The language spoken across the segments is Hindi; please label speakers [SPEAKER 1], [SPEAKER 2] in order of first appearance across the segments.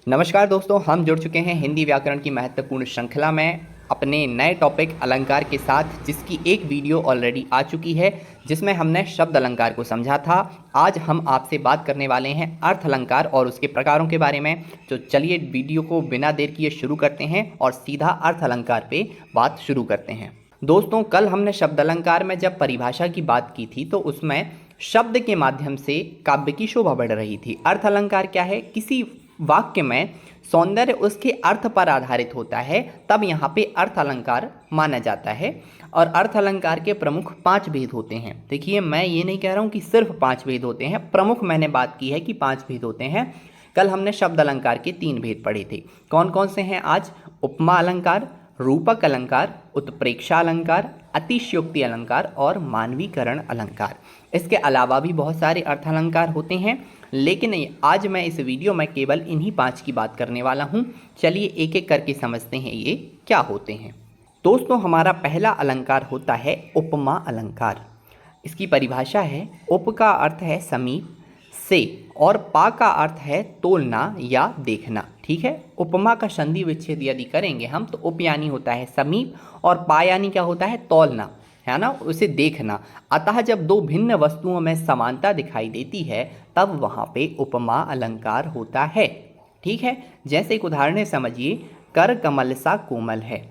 [SPEAKER 1] नमस्कार दोस्तों, हम जुड़ चुके हैं हिंदी व्याकरण की महत्वपूर्ण श्रृंखला में अपने नए टॉपिक अलंकार के साथ, जिसकी एक वीडियो ऑलरेडी आ चुकी है जिसमें हमने शब्द अलंकार को समझा था। आज हम आपसे बात करने वाले हैं अर्थ अलंकार और उसके प्रकारों के बारे में। तो चलिए वीडियो को बिना देर किए शुरू करते हैं और सीधा अर्थ अलंकार पे बात शुरू करते हैं। दोस्तों, कल हमने शब्द अलंकार में जब परिभाषा की बात की थी तो उसमें शब्द के माध्यम से काव्य की शोभा बढ़ रही थी। अर्थ अलंकार क्या है? किसी वाक्य में सौंदर्य उसके अर्थ पर आधारित होता है, तब यहाँ पे अर्थ अलंकार माना जाता है। और अर्थ अलंकार के प्रमुख 5 भेद होते हैं। देखिए, मैं ये नहीं कह रहा हूँ कि सिर्फ 5 भेद होते हैं, प्रमुख मैंने बात की है कि 5 भेद होते हैं। कल हमने शब्द अलंकार के 3 भेद पढ़े थे। कौन कौन से हैं आज? उपमा अलंकार, रूपक अलंकार, उत्प्रेक्षा अलंकार, अतिशयोक्ति अलंकार और मानवीकरण अलंकार। इसके अलावा भी बहुत सारे अर्थ अलंकार होते हैं, लेकिन आज मैं इस वीडियो में केवल इन्हीं 5 की बात करने वाला हूं। चलिए एक एक करके समझते हैं ये क्या होते हैं। दोस्तों, हमारा पहला अलंकार होता है उपमा अलंकार। इसकी परिभाषा है, उप का अर्थ है समीप से और पा का अर्थ है तोलना या देखना। ठीक है, उपमा का संधि विच्छेद यदि करेंगे हम तो उप यानी होता है समीप और पा यानी क्या होता है? तौलना, है ना, उसे देखना। अतः जब दो भिन्न वस्तुओं में समानता दिखाई देती है तब वहाँ पे उपमा अलंकार होता है। ठीक है, जैसे एक उदाहरण समझिए, कर कमल सा कोमल है।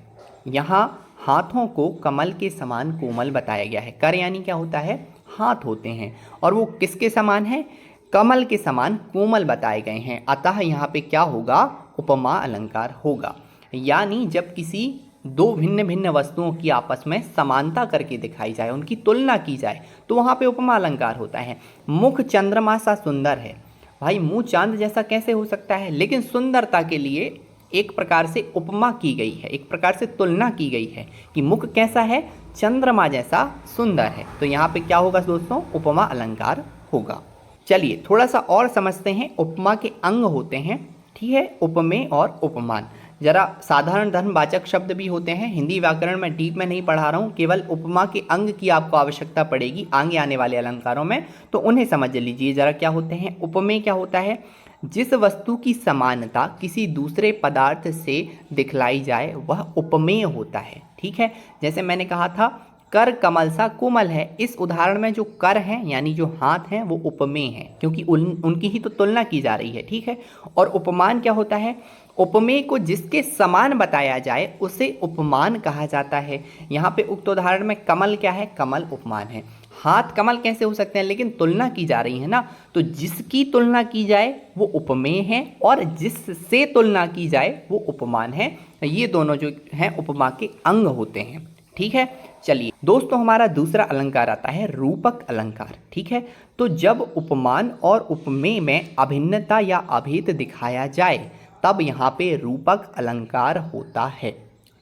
[SPEAKER 1] यहाँ हाथों को कमल के समान कोमल बताया गया है। कर यानी क्या होता है? हाथ होते हैं, और वो किसके समान है? कमल के समान कोमल बताए गए हैं। अतः यहाँ पे क्या होगा? उपमा अलंकार होगा। यानी जब किसी दो भिन्न भिन्न वस्तुओं की आपस में समानता करके दिखाई जाए, उनकी तुलना की जाए, तो वहाँ पे उपमा अलंकार होता है। मुख चंद्रमा सा सुंदर है। भाई, मुंह चांद जैसा कैसे हो सकता है? लेकिन सुंदरता के लिए एक प्रकार से उपमा की गई है, एक प्रकार से तुलना की गई है कि मुख कैसा है? चंद्रमा जैसा सुंदर है। तो यहाँ पे क्या होगा दोस्तों? उपमा अलंकार होगा। चलिए थोड़ा सा और समझते हैं। उपमा के अंग होते हैं, ठीक है, उपमेय और उपमान। जरा साधारण धर्मवाचक शब्द भी होते हैं। हिंदी व्याकरण में डीप में नहीं पढ़ा रहा हूँ, केवल उपमा के अंग की आपको आवश्यकता पड़ेगी आगे आने वाले अलंकारों में, तो उन्हें समझ लीजिए जरा क्या होते हैं। उपमेय क्या होता है? जिस वस्तु की समानता किसी दूसरे पदार्थ से दिखलाई जाए वह उपमेय होता है। ठीक है, जैसे मैंने कहा था कर कमल सा कोमल है। इस उदाहरण में जो कर हैं यानी जो हाथ हैं वो उपमेय हैं, क्योंकि उनकी ही तो तुलना की जा रही है। ठीक है, और उपमान क्या होता है? उपमेय को जिसके समान बताया जाए उसे उपमान कहा जाता है। यहाँ पे उक्त उदाहरण में कमल क्या है? कमल उपमान है। हाथ कमल कैसे हो सकते हैं? लेकिन तुलना की जा रही है ना, तो जिसकी तुलना की जाए वो उपमेय है और जिससे तुलना की जाए वो उपमान है। ये दोनों जो हैं उपमा के अंग होते हैं। ठीक है, चलिए दोस्तों, हमारा दूसरा अलंकार आता है रूपक अलंकार। ठीक है, तो जब उपमान और उपमेय में अभिन्नता या अभेद दिखाया जाए तब यहाँ पे रूपक अलंकार होता है।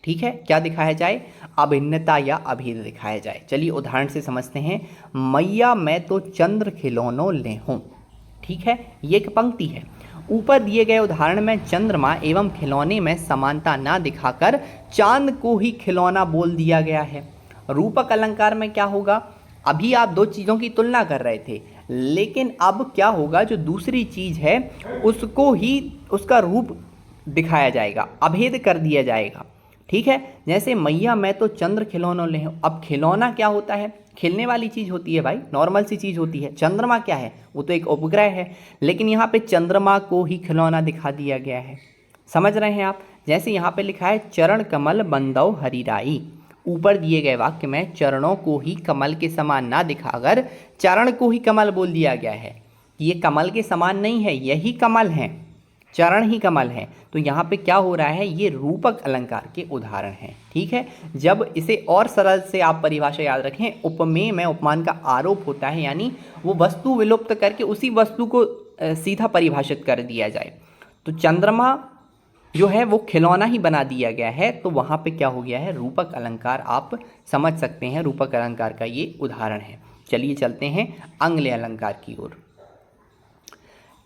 [SPEAKER 1] ठीक है, क्या दिखाया जाए? अभिन्नता या अभेद दिखाया जाए। चलिए उदाहरण से समझते हैं। मैया मैं तो चंद्र खिलौनों ले हूँ। ठीक है, ये एक पंक्ति है। ऊपर दिए गए उदाहरण में चंद्रमा एवं खिलौने में समानता ना दिखाकर चांद को ही खिलौना बोल दिया गया है। रूपक अलंकार में क्या होगा? अभी आप दो चीज़ों की तुलना कर रहे थे, लेकिन अब क्या होगा? जो दूसरी चीज़ है उसको ही उसका रूप दिखाया जाएगा, अभेद कर दिया जाएगा। ठीक है, जैसे मैया मैं तो चंद्र खिलौनों ले हूँ। अब खिलौना क्या होता है? खेलने वाली चीज़ होती है भाई, नॉर्मल सी चीज़ होती है। चंद्रमा क्या है? वो तो एक उपग्रह है, लेकिन यहाँ पे चंद्रमा को ही खिलौना दिखा दिया गया है। समझ रहे हैं आप? जैसे यहाँ पे लिखा है चरण कमल बंदौ हरिराई। ऊपर दिए गए वाक्य में चरणों को ही कमल के समान ना दिखाकर चरण को ही कमल बोल दिया गया है। ये कमल के समान नहीं है, यही कमल है, चरण ही कमल है। तो यहाँ पे क्या हो रहा है? ये रूपक अलंकार के उदाहरण हैं। ठीक है, जब इसे और सरल से आप परिभाषा याद रखें, उपमेय में उपमान का आरोप होता है, यानी वो वस्तु विलुप्त करके उसी वस्तु को सीधा परिभाषित कर दिया जाए। तो चंद्रमा जो है वो खिलौना ही बना दिया गया है, तो वहाँ पे क्या हो गया है? रूपक अलंकार। आप समझ सकते हैं, रूपक अलंकार का ये उदाहरण है। चलिए चलते हैं अगले अलंकार की ओर।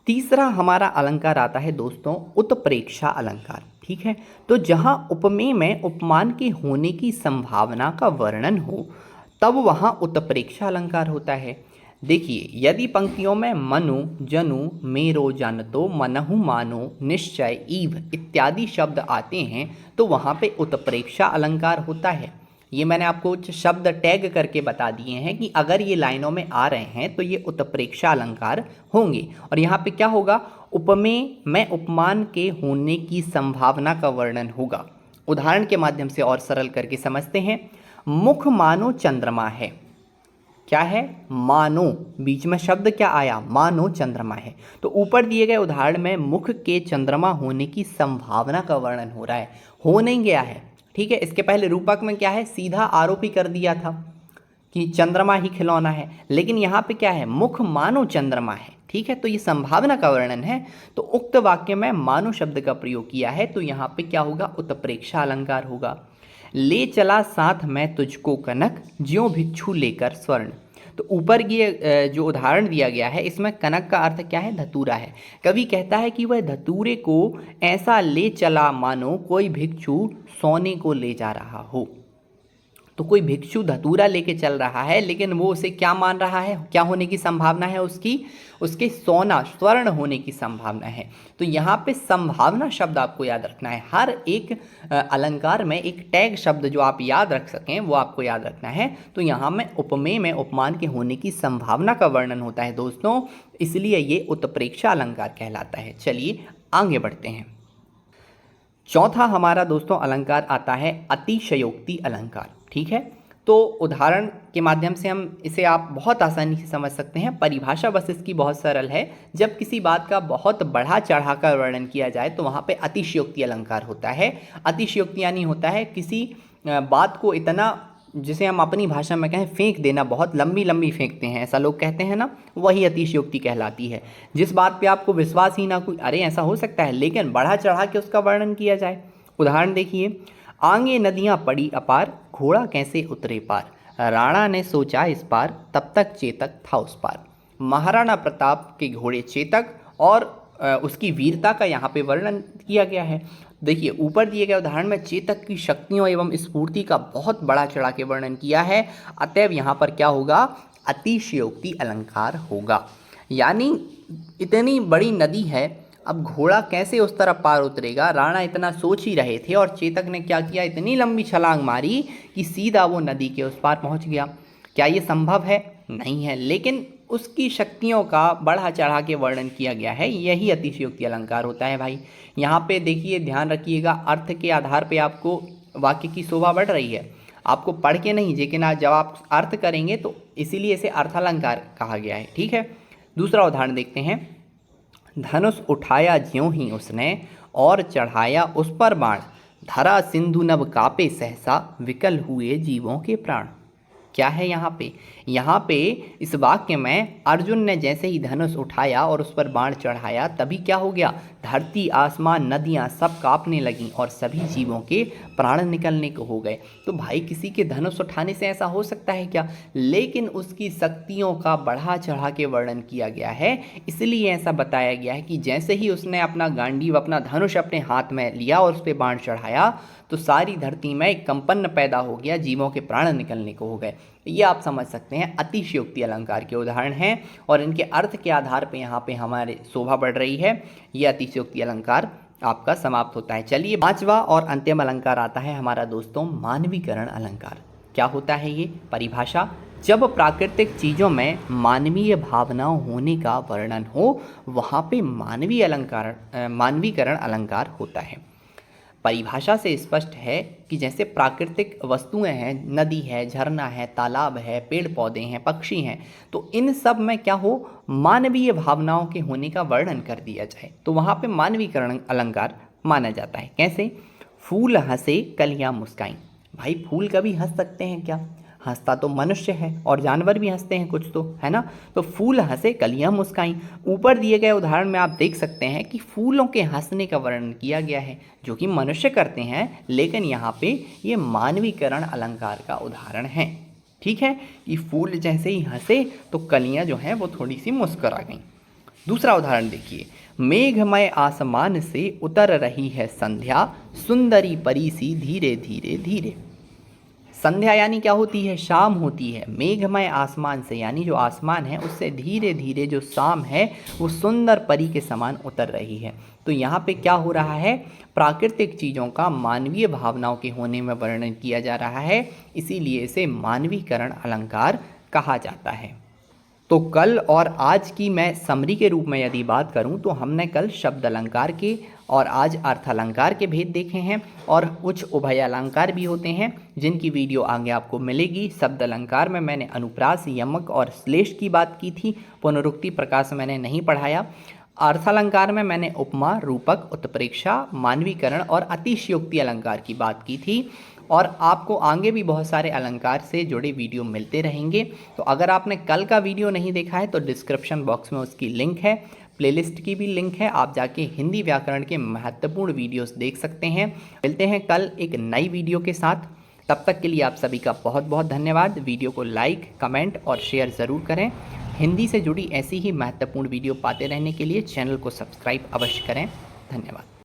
[SPEAKER 1] तीसरा हमारा अलंकार आता है दोस्तों उत्प्रेक्षा अलंकार। ठीक है, तो जहाँ उपमेय में उपमान के होने की संभावना का वर्णन हो तब वहाँ उत्प्रेक्षा अलंकार होता है। देखिए, यदि पंक्तियों में मनु, जनु, मेरो जनतो, मनहु मानो, निश्चय, ईव इत्यादि शब्द आते हैं तो वहाँ पे उत्प्रेक्षा अलंकार होता है। ये मैंने आपको कुछ शब्द टैग करके बता दिए हैं कि अगर ये लाइनों में आ रहे हैं तो ये उत्प्रेक्षा अलंकार होंगे। और यहाँ पे क्या होगा, उपमेय में उपमान के होने की संभावना का वर्णन होगा। उदाहरण के माध्यम से और सरल करके समझते हैं। मुख मानो चंद्रमा है। क्या है, मानो, बीच में शब्द क्या आया, मानो चंद्रमा है। तो ऊपर दिए गए उदाहरण में मुख के चंद्रमा होने की संभावना का वर्णन हो रहा है, हो नहीं गया है। ठीक है, इसके पहले रूपक में क्या है, सीधा आरोप ही कर दिया था कि चंद्रमा ही खिलौना है, लेकिन यहाँ पे क्या है, मुख मानो चंद्रमा है। ठीक है, तो ये संभावना का वर्णन है। तो उक्त वाक्य में मानो शब्द का प्रयोग किया है, तो यहाँ पे क्या होगा, उत्प्रेक्षा अलंकार होगा। ले चला साथ में तुझको कनक, ज्यों भिक्षु लेकर स्वर्ण। तो ऊपर ये जो उदाहरण दिया गया है, इसमें कनक का अर्थ क्या है, धतूरा है। कवि कहता है कि वह धतूरे को ऐसा ले चला मानो कोई भिक्षु सोने को ले जा रहा हो। तो कोई भिक्षु धतूरा लेके चल रहा है, लेकिन वो उसे क्या मान रहा है, क्या होने की संभावना है उसकी, उसके सोना, स्वर्ण होने की संभावना है। तो यहाँ पे संभावना शब्द आपको याद रखना है। हर एक अलंकार में एक टैग शब्द जो आप याद रख सकें वो आपको याद रखना है। तो यहाँ में उपमेय में उपमान के होने की संभावना का वर्णन होता है दोस्तों, इसलिए ये उत्प्रेक्षा अलंकार कहलाता है। चलिए आगे बढ़ते हैं। चौथा हमारा दोस्तों अलंकार आता है अतिशयोक्ति अलंकार। ठीक है, तो उदाहरण के माध्यम से हम इसे आप बहुत आसानी से समझ सकते हैं। परिभाषा बस इसकी बहुत सरल है। जब किसी बात का बहुत बढ़ा चढ़ाकर वर्णन किया जाए तो वहाँ पे अतिशयोक्ति अलंकार होता है। अतिशयोक्ति यानी होता है किसी बात को इतना, जिसे हम अपनी भाषा में कहें फेंक देना, बहुत लंबी लंबी फेंकते हैं, ऐसा लोग कहते हैं ना, वही अतिशयोक्ति कहलाती है। जिस बात पे आपको विश्वास ही ना, कोई अरे ऐसा हो सकता है, लेकिन बढ़ा चढ़ा के उसका वर्णन किया जाए। उदाहरण देखिए, आगे नदियाँ पड़ी अपार, घोड़ा कैसे उतरे पार, राणा ने सोचा इस पार, तब तक चेतक था उस पार। महाराणा प्रताप के घोड़े चेतक और उसकी वीरता का यहाँ पे वर्णन किया गया है। देखिए, ऊपर दिए गए उदाहरण में चेतक की शक्तियों एवं स्फूर्ति का बहुत बड़ा चढ़ा के वर्णन किया है। अतएव यहाँ पर क्या होगा, अतिशयोक्ति अलंकार होगा। यानी इतनी बड़ी नदी है, अब घोड़ा कैसे उस तरफ पार उतरेगा, राणा इतना सोच ही रहे थे और चेतक ने क्या किया, इतनी लंबी छलांग मारी कि सीधा वो नदी के उस पार पहुंच गया। क्या ये संभव है? नहीं है, लेकिन उसकी शक्तियों का बढ़ा चढ़ा के वर्णन किया गया है। यही अतिशयोक्ति अलंकार होता है भाई। यहाँ पे देखिए, ध्यान रखिएगा, अर्थ के आधार पे आपको वाक्य की शोभा बढ़ रही है, आपको पढ़ के नहीं, लेकिन आज जब आप अर्थ करेंगे तो इसीलिए इसे अर्थालंकार कहा गया है। ठीक है, दूसरा उदाहरण देखते हैं। धनुष उठाया ज्यों ही उसने, और चढ़ाया उस पर बाण, धरा सिंधु नभ कापे सहसा, विकल हुए जीवों के प्राण। क्या है यहाँ पे इस वाक्य में अर्जुन ने जैसे ही धनुष उठाया और उस पर बाण चढ़ाया, तभी क्या हो गया, धरती, आसमान, नदियाँ सब कांपने लगीं और सभी जीवों के प्राण निकलने को हो गए। तो भाई, किसी के धनुष उठाने से ऐसा हो सकता है क्या? लेकिन उसकी शक्तियों का बढ़ा चढ़ा के वर्णन किया गया है, इसलिए ऐसा बताया गया है कि जैसे ही उसने अपना गांडीव, अपना धनुष अपने हाथ में लिया और उस पर बाण चढ़ाया, तो सारी धरती में एक कंपन पैदा हो गया, जीवों के प्राण निकलने को हो गए। ये आप समझ सकते हैं अतिशयोक्ति अलंकार के उदाहरण हैं, और इनके अर्थ के आधार पे यहाँ पे हमारे शोभा बढ़ रही है। ये अतिशयोक्ति अलंकार आपका समाप्त होता है। चलिए, पांचवा और अंतिम अलंकार आता है हमारा दोस्तों मानवीकरण अलंकार। क्या होता है ये? परिभाषा, जब प्राकृतिक चीज़ों में मानवीय भावनाओं होने का वर्णन हो, वहाँ पे मानवीकरण अलंकार होता है। परिभाषा से स्पष्ट है कि जैसे प्राकृतिक वस्तुएं हैं, नदी है, झरना है, तालाब है, पेड़ पौधे हैं, पक्षी हैं, तो इन सब में क्या हो, मानवीय भावनाओं के होने का वर्णन कर दिया जाए, तो वहाँ पे मानवीकरण अलंकार माना जाता है। कैसे? फूल हंसे कलियाँ मुस्काई। भाई, फूल कभी हंस सकते हैं क्या? हंसता तो मनुष्य है, और जानवर भी हंसते हैं कुछ तो, है ना। तो फूल हंसे कलियां मुस्काई। ऊपर दिए गए उदाहरण में आप देख सकते हैं कि फूलों के हंसने का वर्णन किया गया है, जो कि मनुष्य करते हैं, लेकिन यहाँ पे ये मानवीकरण अलंकार का उदाहरण है। ठीक है, कि फूल जैसे ही हंसे तो कलियां जो हैं वो थोड़ी सी मुस्कुरा गईं। दूसरा उदाहरण देखिए, मेघमय आसमान से उतर रही है संध्या, सुंदरी परी सी धीरे धीरे धीरे। संध्या यानी क्या होती है? शाम होती है। मेघमय आसमान से यानी जो आसमान है उससे धीरे धीरे जो शाम है वो सुंदर परी के समान उतर रही है। तो यहाँ पे क्या हो रहा है? प्राकृतिक चीज़ों का मानवीय भावनाओं के होने में वर्णन किया जा रहा है, इसीलिए इसे मानवीकरण अलंकार कहा जाता है। तो कल और आज की मैं समरी के रूप में यदि बात करूं तो हमने कल शब्द अलंकार के और आज अर्थ अलंकार के भेद देखे हैं, और कुछ उभय अलंकार भी होते हैं जिनकी वीडियो आगे आपको मिलेगी। शब्द अलंकार में मैंने अनुप्रास, यमक और श्लेष की बात की थी, पुनरुक्ति प्रकाश मैंने नहीं पढ़ाया। अर्थालंकार में मैंने उपमा, रूपक, उत्प्रेक्षा, मानवीकरण और अतिशयोक्ति अलंकार की बात की थी, और आपको आगे भी बहुत सारे अलंकार से जुड़े वीडियो मिलते रहेंगे। तो अगर आपने कल का वीडियो नहीं देखा है तो डिस्क्रिप्शन बॉक्स में उसकी लिंक है, प्लेलिस्ट की भी लिंक है, आप जाके हिंदी व्याकरण के महत्वपूर्ण वीडियोस देख सकते हैं। मिलते हैं कल एक नई वीडियो के साथ, तब तक के लिए आप सभी का बहुत बहुत धन्यवाद। वीडियो को लाइक, कमेंट और शेयर ज़रूर करें। हिंदी से जुड़ी ऐसी ही महत्वपूर्ण वीडियो पाते रहने के लिए चैनल को सब्सक्राइब अवश्य करें। धन्यवाद।